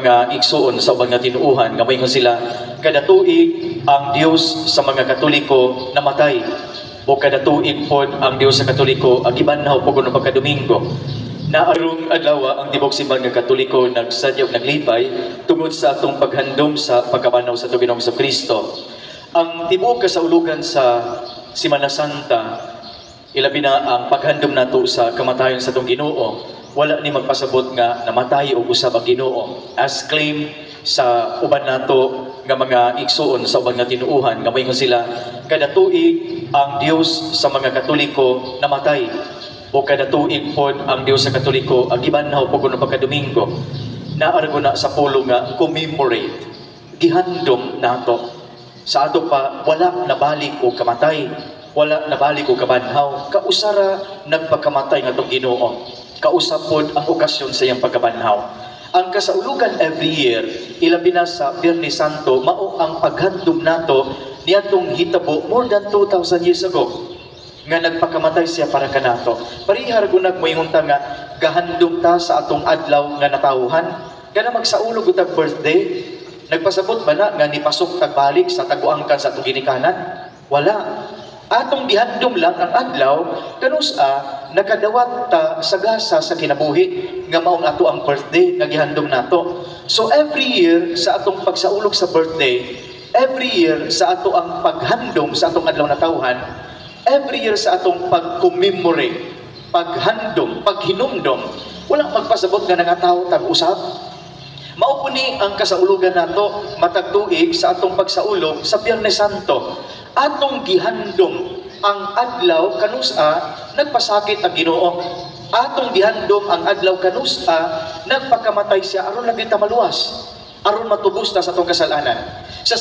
mga igsoon sa ubang nga tinuuhan nga moingon sila kada tuig ang Dios sa mga Katoliko namatay o kada tuig pod ang Dios sa Katoliko ang gibanhaw pud kuno pagka-Domingo. Naarong adlaw ang tibok simbahan nga Katoliko nagsadyaw naglipay tungod sa atong paghandom sa pagkabanaw sa Ginoong Kristo. Ang tibok kasaulugan sa Semana Santa ilabi na ang paghandom nato sa kamatayon sa atong Ginoo. Wala ni magpasabot nga namatay o usab ang Ginoo as claim sa uban nato nga mga igsoon sa uban nga tinuuhan nga moingon sila kada tuig ang Dios sa mga Katoliko namatay o kada tuig pod ang Dios sa Katoliko ang gibanhaw pud kuno pagka-Domingo. Naargo na sa pulo nga commemorate gihandom nato sa ato pa wala nabalik o kamatay, wala nabalik o kabanhaw, kausara nagpakamatay nga atong Ginoo. Kausap pod ang okasyon sa iyang pagkabanhaw. Ang kasaulugan every year, ilabi na sa Biyernes Santo, mao ang paghandom nato niadtong hitabo more than 2,000 years ago nga nagpakamatay siya para kanato. Parihar gunag moingon ta nga gahandom ta sa atong adlaw nga natawhan, kana magsaulog utag birthday, nagpasabot ba na nga nipasok tagbalik sa taguangkan sa atong ginikanan? Wala. Atong gihandom lang ang adlaw kanusa nakadawat ta sa gasa sa kinabuhi nga maong ato ang birthday nga gihandom nato. So every year sa atong pagsaulog sa birthday, every year sa ato ang paghandom sa atong adlaw na tawhan, every year sa atong pag-commemorate, paghandom, paghinumdom, walang magpasabot nga nangatawo tag-usab. Mao po ni ang kasaulugan nato matag tuig sa atong pagsaulog sa Biyernes Santo. Atong gihandom ang adlaw kanusa nagpasakit ang Ginoo. Atong gihandom ang adlaw kanusa nagpakamatay siya aron lang kita maluwas, aron matubos ta sa atong kasalanan. Sa